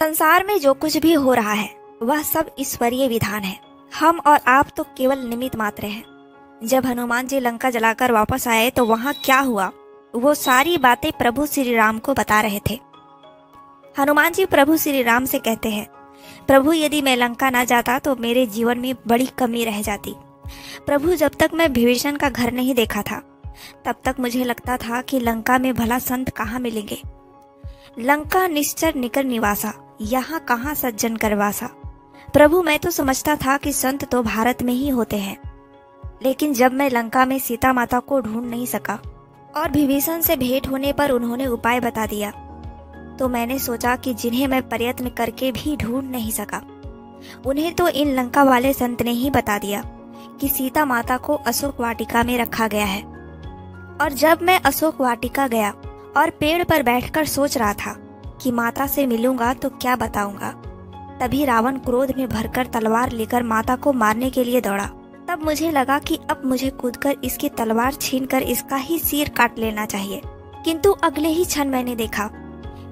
संसार में जो कुछ भी हो रहा है वह सब ईश्वरीय विधान है। हम और आप तो केवल निमित्त मात्र हैं। जब हनुमान जी लंका जलाकर वापस आए तो वहां क्या हुआ वो सारी बातें प्रभु श्री राम को बता रहे थे। हनुमान जी प्रभु श्री राम से कहते हैं, प्रभु यदि मैं लंका ना जाता तो मेरे जीवन में बड़ी कमी रह जाती। प्रभु जब तक मैं विभीषण का घर नहीं देखा था तब तक मुझे लगता था कि लंका में भला संत कहाँ मिलेंगे। लंका निश्चर निकर निवासा, यहाँ कहाँ सज्जन करवासा। प्रभु मैं तो समझता था कि संत तो भारत में ही होते हैं, लेकिन जब मैं लंका में सीता माता को ढूंढ नहीं सका और विभीषण से भेंट होने पर उन्होंने उपाय बता दिया, तो मैंने सोचा कि जिन्हें मैं प्रयत्न करके भी ढूंढ नहीं सका उन्हें तो इन लंका वाले संत ने ही बता दिया कि सीता माता को अशोक वाटिका में रखा गया है। और जब मैं अशोक वाटिका गया और पेड़ पर बैठकर सोच रहा था कि माता से मिलूंगा तो क्या बताऊंगा, तभी रावण क्रोध में भरकर तलवार लेकर माता को मारने के लिए दौड़ा। तब मुझे लगा कि अब मुझे कूदकर इसकी तलवार छीनकर इसका ही सिर काट लेना चाहिए, किंतु अगले ही क्षण मैंने देखा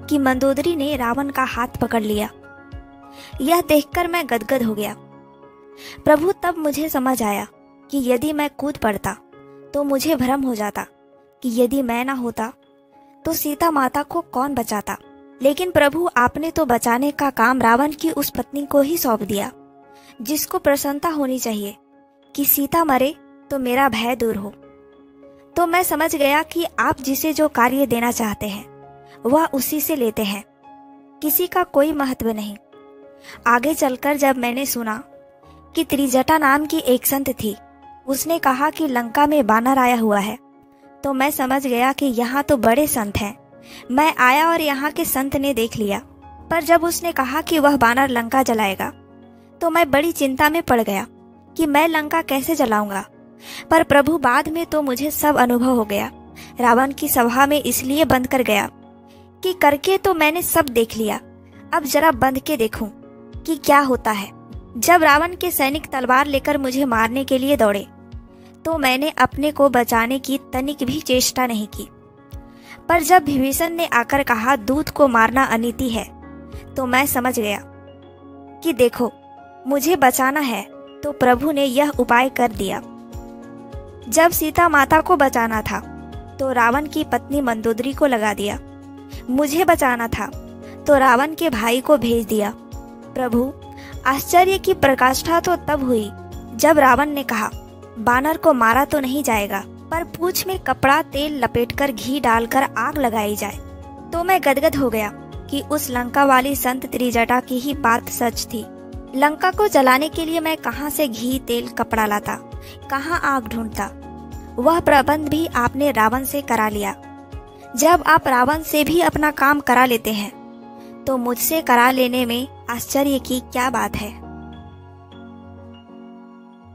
कि मंदोदरी ने रावण का हाथ पकड़ लिया। यह देखकर मैं गदगद हो गया। प्रभु तब मुझे समझ आया कि यदि मैं कूद पड़ता तो मुझे भ्रम हो जाता कि यदि मैं ना होता तो सीता माता को कौन बचाता। लेकिन प्रभु आपने तो बचाने का काम रावण की उस पत्नी को ही सौंप दिया, जिसको प्रसन्नता होनी चाहिए कि सीता मरे तो मेरा भय दूर हो। तो मैं समझ गया कि आप जिसे जो कार्य देना चाहते हैं वह उसी से लेते हैं, किसी का कोई महत्व नहीं। आगे चलकर जब मैंने सुना कि त्रिजटा नाम की एक संत थी, उसने कहा कि लंका में बानर आया हुआ है, तो मैं समझ गया कि यहाँ तो बड़े संत हैं। मैं आया और यहाँ के संत ने देख लिया, पर जब उसने कहा कि वह बानर लंका जलाएगा तो मैं बड़ी चिंता में पड़ गया कि मैं लंका कैसे जलाऊंगा। पर प्रभु बाद में तो मुझे सब अनुभव हो गया। रावण की सभा में इसलिए बंद कर गया कि करके तो मैंने सब देख लिया, अब जरा बंद के देखूं कि क्या होता है। जब रावण के सैनिक तलवार लेकर मुझे मारने के लिए दौड़े तो मैंने अपने को बचाने की तनिक भी चेष्टा नहीं की। पर जब विभीषण ने आकर कहा दूत को मारना अनीति है, तो मैं समझ गया कि देखो मुझे बचाना है, तो प्रभु ने यह उपाय कर दिया। जब सीता माता को बचाना था तो रावण की पत्नी मंदोदरी को लगा दिया। मुझे बचाना था तो रावण के भाई को भेज दिया। प्रभु आश्चर्य की प्रकाष्ठा तो तब हुई जब रावण ने कहा बानर को मारा तो नहीं जाएगा, पर पूंछ में कपड़ा तेल लपेटकर घी डालकर आग लगाई जाए। तो मैं गदगद हो गया कि उस लंका वाली संत त्रिजटा की ही बात सच थी। लंका को जलाने के लिए मैं कहाँ से घी तेल कपड़ा लाता, कहाँ आग ढूंढता। वह प्रबंध भी आपने रावण से करा लिया। जब आप रावण से भी अपना काम करा लेते हैं तो मुझसे करा लेने में आश्चर्य की क्या बात है।